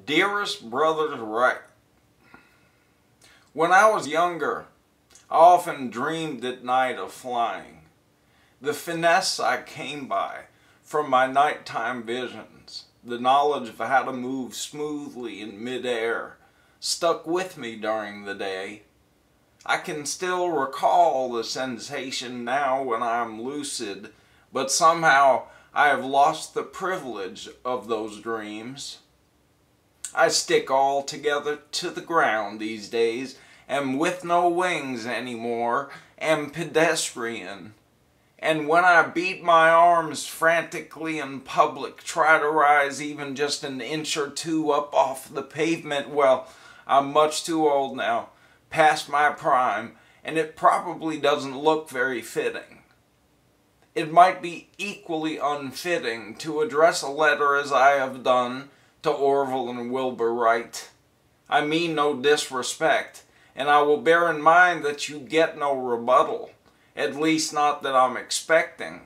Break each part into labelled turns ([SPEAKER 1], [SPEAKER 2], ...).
[SPEAKER 1] Dearest brothers Wright. When I was younger, I often dreamed at night of flying. The finesse I came by from my nighttime visions, the knowledge of how to move smoothly in midair, stuck with me during the day. I can still recall the sensation now when I am lucid, but somehow I have lost the privilege of those dreams. I stick all together to the ground these days, am with no wings anymore, am pedestrian. And when I beat my arms frantically in public, try to rise even just an inch or two up off the pavement, well, I'm much too old now, past my prime, and it probably doesn't look very fitting. It might be equally unfitting to address a letter as I have done to Orville and Wilbur Wright. I mean no disrespect, and I will bear in mind that you get no rebuttal, at least not that I'm expecting.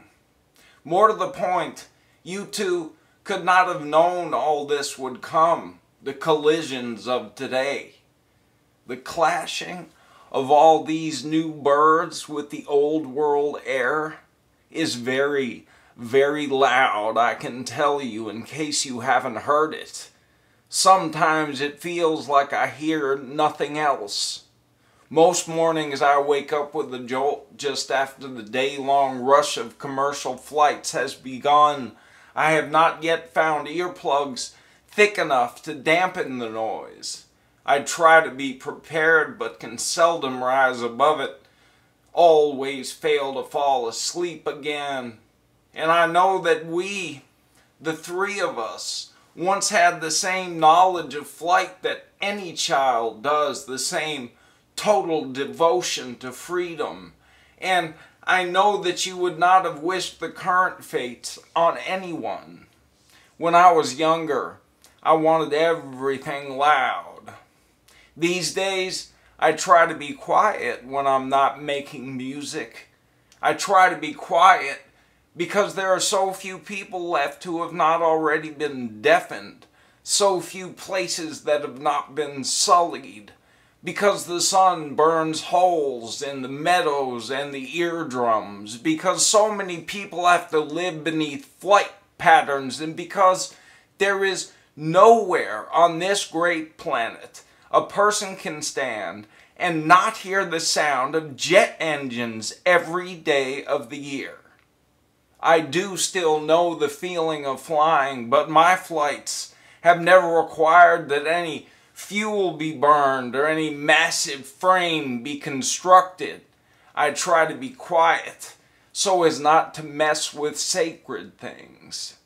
[SPEAKER 1] More to the point, you two could not have known all this would come, the collisions of today. The clashing of all these new birds with the old world air is very, very loud, I can tell you, in case you haven't heard it. Sometimes it feels like I hear nothing else. Most mornings I wake up with a jolt just after the day-long rush of commercial flights has begun. I have not yet found earplugs thick enough to dampen the noise. I try to be prepared but can seldom rise above it. Always fail to fall asleep again. And I know that we, the three of us, once had the same knowledge of flight that any child does, the same total devotion to freedom. And I know that you would not have wished the current fates on anyone. When I was younger, I wanted everything loud. These days, I try to be quiet when I'm not making music. I try to be quiet because there are so few people left who have not already been deafened, so few places that have not been sullied, because the sun burns holes in the meadows and the eardrums, because so many people have to live beneath flight patterns, and because there is nowhere on this great planet a person can stand and not hear the sound of jet engines every day of the year. I do still know the feeling of flying, but my flights have never required that any fuel be burned or any massive frame be constructed. I try to be quiet so as not to mess with sacred things.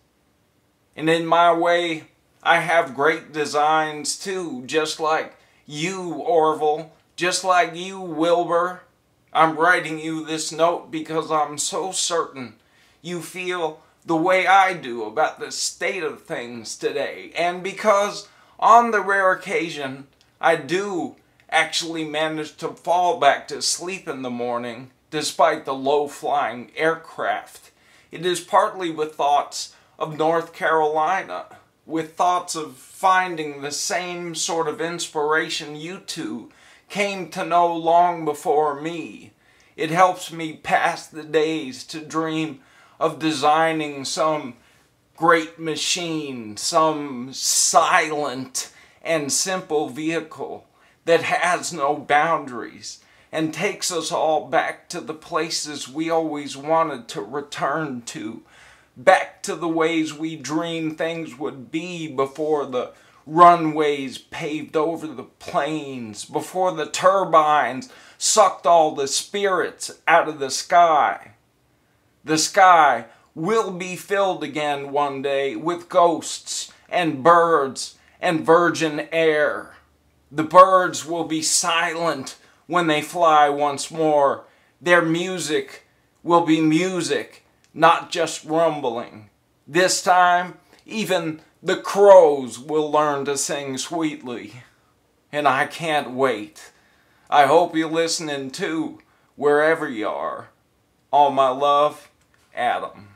[SPEAKER 1] And in my way, I have great designs too, just like you, Orville, just like you, Wilbur. I'm writing you this note because I'm so certain you feel the way I do about the state of things today, and because on the rare occasion I do actually manage to fall back to sleep in the morning despite the low-flying aircraft. It is partly with thoughts of North Carolina, with thoughts of finding the same sort of inspiration you two came to know long before me. It helps me pass the days to dream of designing some great machine, some silent and simple vehicle that has no boundaries and takes us all back to the places we always wanted to return to, back to the ways we dreamed things would be before the runways paved over the plains, before the turbines sucked all the spirits out of the sky. The sky will be filled again one day with ghosts and birds and virgin air. The birds will be silent when they fly once more. Their music will be music, not just rumbling. This time, even the crows will learn to sing sweetly. And I can't wait. I hope you're listening too, wherever you are. All my love, Adam.